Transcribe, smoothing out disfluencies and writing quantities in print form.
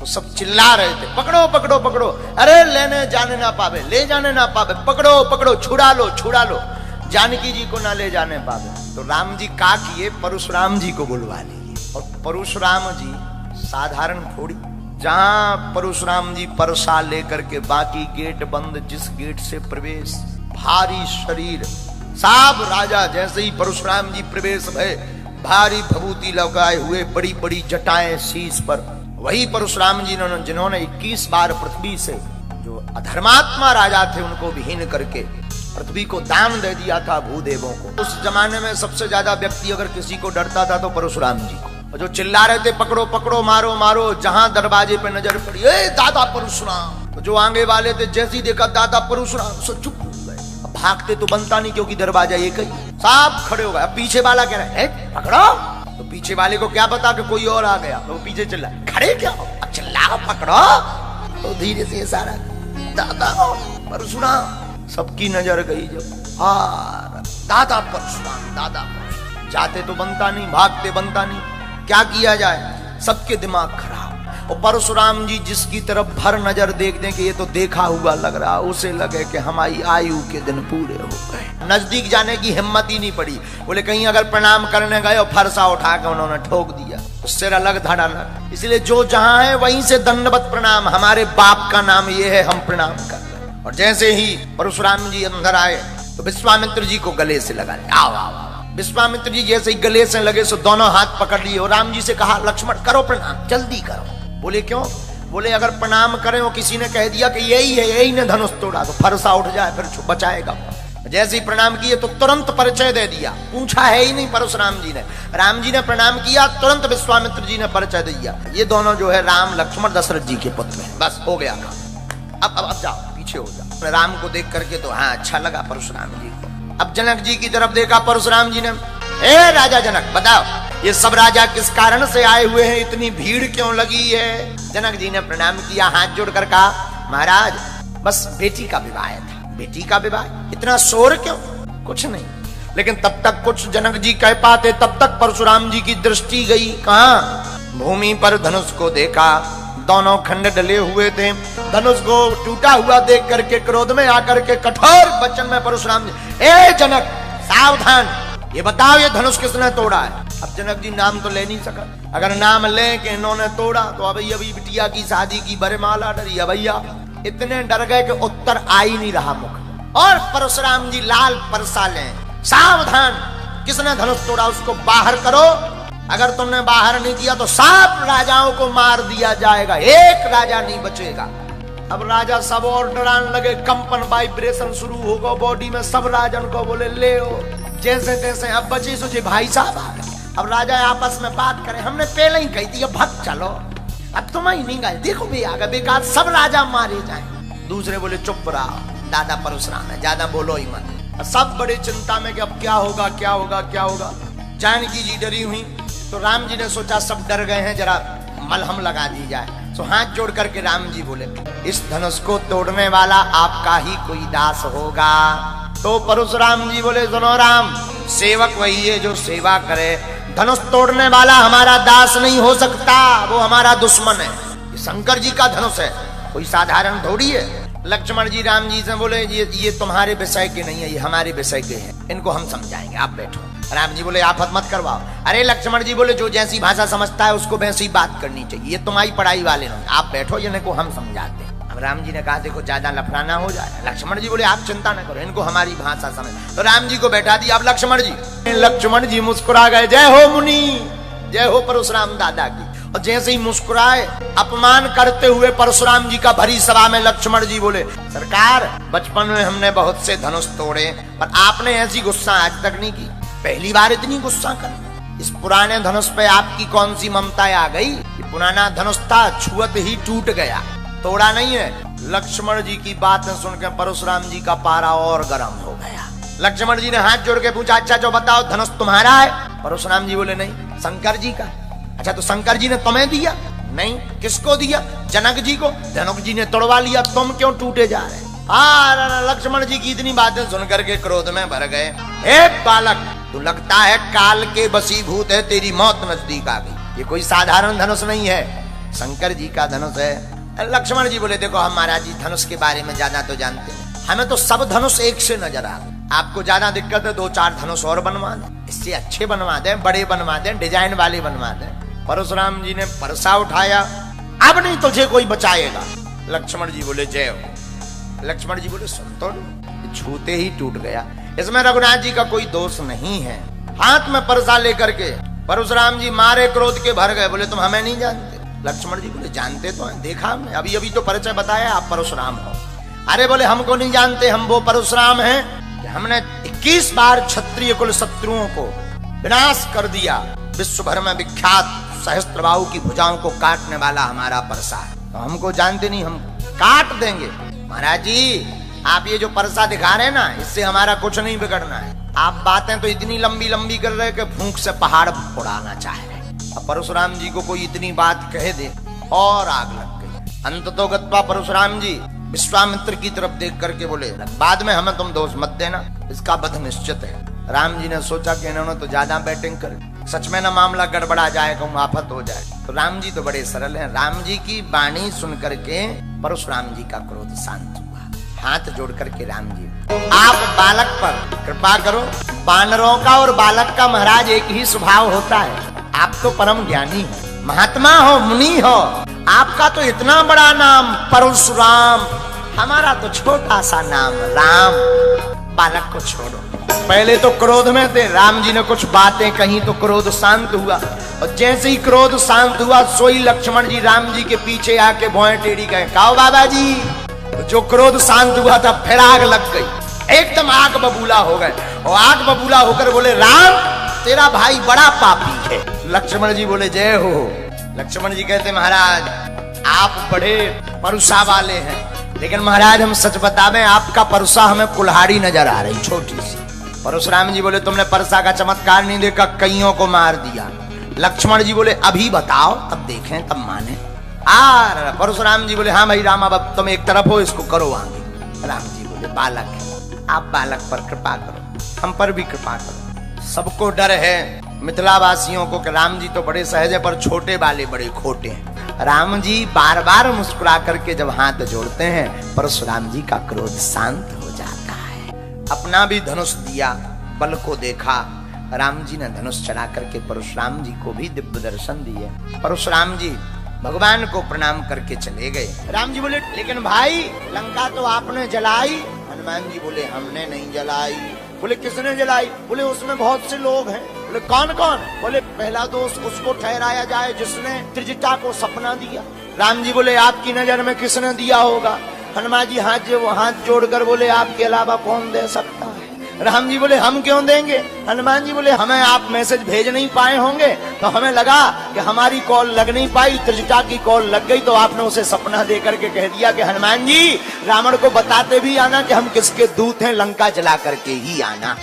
सब चिल्ला रहे थे, पकड़ो पकड़ो पकड़ो, अरे लेने जाने ना पावे, ले जाने ना पावे, पकड़ो पकड़ो, छुड़ा लो छुड़ा लो, जानकी जी को ना ले जाने पावे। तो राम जी का किए, परशुराम जी को बुलवा लिए। और परशुराम जी साधारण थोड़ी, जहां परशुराम जी परसा लेकर के बाकी गेट बंद, जिस गेट से प्रवेश, भारी शरीर, साब राजा जैसे ही परशुराम जी प्रवेश भय, भारी भभूति लगाए हुए, बड़ी बड़ी जटाएं शीश पर, वही परशुराम जी जिन्होंने 21 बार पृथ्वी से, जो अधर्मात्मा राजा थे उनको विहीन करके पृथ्वी को दान दे दिया था भूदेवों को। उस जमाने में सबसे ज्यादा व्यक्ति अगर किसी को डरता था तो परशुराम जी को। और जो चिल्ला रहे थे पकड़ो पकड़ो, मारो मारो, जहां दरवाजे पे नजर पड़ी, ए दादा परशुराम, तो जो आगे वाले थे जैसे ही देखा दादा परशुराम, सो चुप हो गए। अब भागते तो बनता नहीं क्योंकि दरवाजा एक ही, साफ खड़े हो गए। अब पीछे वाला कह रहा है पकड़ो, तो पीछे वाले को क्या पता कि कोई और आ गया, तो वो पीछे चिल्ला, खड़े क्या हो, अब चिल्लाओ पकड़ो। तो धीरे से इशारा, दादा परशुराम, सबकी नजर गई जब, हाँ दादा परशुराम दादा परशुराम। जाते तो बनता नहीं, भागते बनता नहीं, क्या किया जाए, सबके दिमाग खराब। और परशुराम जी जिसकी तरफ भर नजर देख दें कि ये तो देखा हुआ लग रहा, उसे लगे कि हमारी आयु के दिन पूरे हो गए। नजदीक जाने की हिम्मत ही नहीं पड़ी। बोले कहीं अगर प्रणाम करने गए और फरसा उठा के उन्होंने ठोक दिया, उससे अलग धड़ा लग। इसलिए जो जहां है वहीं से दंडवत प्रणाम, हमारे बाप का नाम ये है, हम प्रणाम कर रहे। और जैसे ही परशुराम जी अंदर आए तो विश्वामित्र जी को गले से लगा, आओ आओ। विश्वामित्र जी जैसे ही गले से लगे सो दोनों हाथ पकड़ लिए और राम जी से कहा, लक्ष्मण करो प्रणाम, जल्दी करो। बोले क्यों? बोले अगर प्रणाम करें और किसी ने कह दिया कि यही है, यही ने धनुष तोड़ा, तो फरसा उठ जाए, फिर बचाएगा। जैसे ही प्रणाम किए तो तुरंत परिचय दे दिया, पूछा है ही नहीं परशुराम जी ने। राम जी ने प्रणाम किया, तुरंत विश्वामित्र जी ने परिचय दिया, ये दोनों जो है राम लक्ष्मण दशरथ जी के पुत्र हैं। बस हो गया काम। अब जाओ, पीछे हो जाओ। राम को देख करके तो हाँ अच्छा लगा परशुराम जी को। अब जनक जी की तरफ देखा परशुराम जी ने, ए राजा जनक बताओ, ये सब राजा किस कारण से आए हुए हैं, इतनी भीड़ क्यों लगी है? जनक जी ने प्रणाम किया, हाथ जोड़कर कहा, महाराज बस बेटी का विवाह था। बेटी का विवाह, इतना शोर क्यों? कुछ नहीं। लेकिन तब तक कुछ जनक जी कह पाते, तब तक परशुराम जी की दृष्टि गई कहां? भूमि पर धनुष को देखा, दोनों खंड डले हुए थे। धनुष को टूटा हुआ देख करके क्रोध में आकर के कठोर वचन में परशुराम जी, ए जनक सावधान, ये बताओ ये धनुष किसने तोड़ा है? अब जनक जी नाम तो ले नहीं सका, अगर नाम ले कि इन्होंने तोड़ा तो अभी बिटिया की शादी की बरमाला डरी। भैया इतने डर गए कि उत्तर आ ही नहीं रहा मुख। और परशुराम जी लाल परसा लें, सावधान, किसने धनुष तोड़ा उसको बाहर करो, अगर तुमने बाहर नहीं किया तो सब राजाओं को मार दिया जाएगा, एक राजा नहीं बचेगा। अब राजा सब और डराने लगे, कंपन वाइब्रेशन शुरू होगा बॉडी में, सब राजन को बोले ले हो जैसे तैसे। अब बची सोचे भाई साहब आ गए। अब राजा आपस में बात करें, हमने पहले ही कही थी भग चलो, अब तुम ही नहीं गए, देखो भी आ गए, बेकार सब राजा मारे जाए। दूसरे बोले चुप रहो, दादा परशुराम है, ज्यादा बोलो ही मत। सब बड़े चिंता में कि अब क्या होगा क्या होगा क्या होगा। जानकी जी डरी हुई, तो राम जी ने सोचा सब डर गए हैं, जरा मलहम लगा दी जाए। तो हाथ जोड़ करके राम जी बोले, इस धनुष को तोड़ने वाला आपका ही कोई दास होगा। तो परशुराम जी बोले, सुनो राम, सेवक वही है जो सेवा करे, धनुष तोड़ने वाला हमारा दास नहीं हो सकता, वो हमारा दुश्मन है। ये शंकर जी का धनुष है, कोई साधारण थोड़ी है। लक्ष्मण जी राम जी से बोले, ये तुम्हारे विषय के नहीं है, ये हमारे विषय के हैं, इनको हम समझाएंगे, आप बैठो। राम जी बोले आफत मत करवाओ। अरे लक्ष्मण जी बोले, जो जैसी भाषा समझता है उसको वैसी बात करनी चाहिए, ये तुम्हारी पढ़ाई वाले नहीं, आप बैठो, इनको हम समझाते हैं। अब राम जी ने कहा देखो ज्यादा लफड़ाना हो जाए। लक्ष्मण जी बोले आप चिंता न करो, इनको हमारी भाषा समझ। तो राम जी को बैठा दिया। अब लक्ष्मण जी मुस्कुरा गए, जय हो मुनि, जय हो परशुराम दादा की। और जैसे ही मुस्कुराए, अपमान करते हुए परशुराम जी का भरी सभा में लक्ष्मण जी बोले, सरकार बचपन में हमने बहुत से धनुष तोड़े, पर आपने ऐसी गुस्सा आज तक नहीं की, पहली बार इतनी गुस्सा कर। इस पुराने धनुष पे आपकी कौन सी ममता आ गई? ये पुराना धनुष था, छुअत ही टूट गया, तोड़ा नहीं है। लक्ष्मण जी की बातें सुनकर परशुराम जी का पारा और गर्म हो गया। लक्ष्मण जी ने हाथ जोड़ के पूछा, अच्छा जो बताओ धनुष तुम्हारा है? परशुराम जी बोले नहीं, शंकर जी का। अच्छा तो शंकर जी ने तुम्हें दिया? नहीं। किसको दिया? जनक जी को। जनक जी ने तोड़वा लिया, तुम क्यों टूटे जा रहे? लक्ष्मण जी की इतनी बातें सुनकर के क्रोध में भर गए। हे बालक, तू लगता है काल के वशीभूत है, तेरी मौत नजदीक आ गई। ये कोई साधारण धनुष नहीं है, शंकर जी का धनुष है। लक्ष्मण जी बोले देखो हम महाराज जी धनुष के बारे में ज्यादा तो जानते हैं, हमें तो सब धनुष एक से नजर आ गए। आपको ज्यादा दिक्कत है 2-4 धनुष और बनवा दें, इससे अच्छे बनवा दें, बड़े बनवा दें, डिजाइन वाले बनवा दें। परशुराम जी ने परसा उठाया, अब नहीं तुझे कोई बचाएगा। लक्ष्मण जी बोले जय हो। लक्ष्मण जी बोले सुन तो छूते ही टूट गया, इसमें रघुनाथ जी का कोई दोष नहीं है। हाथ में परसा लेकर के परशुराम जी मारे क्रोध के भर गए, बोले तुम हमें नहीं जानते। लक्ष्मण जी बोले जानते तो हैं, देखा हमने, अभी अभी तो परिचय बताया आप परशुराम हो। अरे बोले हमको नहीं जानते, हम वो परशुराम हैं कि हमने 21 बार क्षत्रिय कुल शत्रुओं को विनाश कर दिया। विश्व भर में विख्यात सहस्त्रबाहु की भुजाओं को काटने वाला हमारा परसा है, तो हमको जानते नहीं, हम काट देंगे। महाराज जी आप ये जो परसा दिखा रहे हैं ना, इससे हमारा कुछ नहीं बिगड़ना है। आप बातें तो इतनी लंबी लंबी कर रहे कि भूख से पहाड़ उड़ाना चाह रहे। अब परशुराम जी को कोई इतनी बात कह दे और आग लग गई। अंततो गत्वा परशुराम जी विश्वामित्र की तरफ देख करके बोले बाद में हमें तुम दोष मत देना, इसका वध निश्चित है। राम जी ने सोचा कि इन्होंने तो ज्यादा बैटिंग कर, सच में ना मामला गड़बड़ा जाए, कहूँ आफत हो जाए। तो राम जी तो बड़े सरल हैं, राम जी की वाणी सुन करके परशुराम जी का क्रोध शांत हुआ। हाथ जोड़ करके राम जी आप बालक पर कृपा करो। बानरों का और बालक का महाराज एक ही स्वभाव होता है। आप तो परम ज्ञानी हो, महात्मा हो, मुनि हो, आपका तो इतना बड़ा नाम परशुराम, हमारा तो छोटा सा नाम राम। बालक को छोड़ो, पहले तो क्रोध में थे, राम जी ने कुछ बातें कही तो क्रोध शांत हुआ, और जैसे ही क्रोध शांत हुआ सोई लक्ष्मण जी राम जी के पीछे आके भौएं टेढ़ी गए, कहो बाबा जी। जो क्रोध शांत हुआ था फिर आग लग गई, एकदम आग बबूला हो गए, और आग बबूला होकर बोले राम तेरा भाई बड़ा पापी है। लक्ष्मण जी बोले जय हो। लक्ष्मण जी कहते महाराज आप बड़े परुषा वाले हैं, लेकिन महाराज हम सच बतावें आपका परुषा हमें कुल्हाड़ी नजर आ रही छोटी सी। परशुराम जी बोले तुमने परसा का चमत्कार नहीं देखा, कईयों को मार दिया। लक्ष्मण जी बोले अभी बताओ तब देखें तब माने। परशुराम जी बोले हाँ भाई राम अब तुम एक तरफ हो, इसको करो आगे। राम जी बोले बालक है, आप बालक पर कृपा करो, हम पर भी कृपा करो। सबको डर है मिथिला वासियों को कि राम जी तो बड़े सहज है पर छोटे वाले बड़े खोटे हैं। राम जी बार बार मुस्कुरा करके जब हाथ जोड़ते हैं परशुराम जी का क्रोध शांत हो जाता है। अपना भी धनुष दिया, बल को देखा, राम जी ने धनुष चढ़ा करके परशुराम जी को भी दिव्य दर्शन दिए। परशुराम जी भगवान को प्रणाम करके चले गए। राम जी बोले लेकिन भाई लंका तो आपने जलाई। हनुमान जी बोले हमने नहीं जलाई। बोले किसने जलाई? बोले उसमें बहुत से लोग हैं। बोले कौन कौन? बोले पहला दोष उसको ठहराया जाए जिसने त्रिजटा को सपना दिया। राम जी बोले आपकी नजर में किसने दिया होगा? हनुमान जी हाथ जोड़कर बोले आपके अलावा कौन दे सकता है? राम जी बोले हम क्यों देंगे? हनुमान जी बोले हमें आप मैसेज भेज नहीं पाए होंगे तो हमें लगा कि हमारी कॉल लग नहीं पाई, त्रिजटा की कॉल लग गई तो आपने उसे सपना दे करके कह दिया कि हनुमान जी रावण को बताते भी आना कि हम किसके दूत हैं, लंका जला करके ही आना।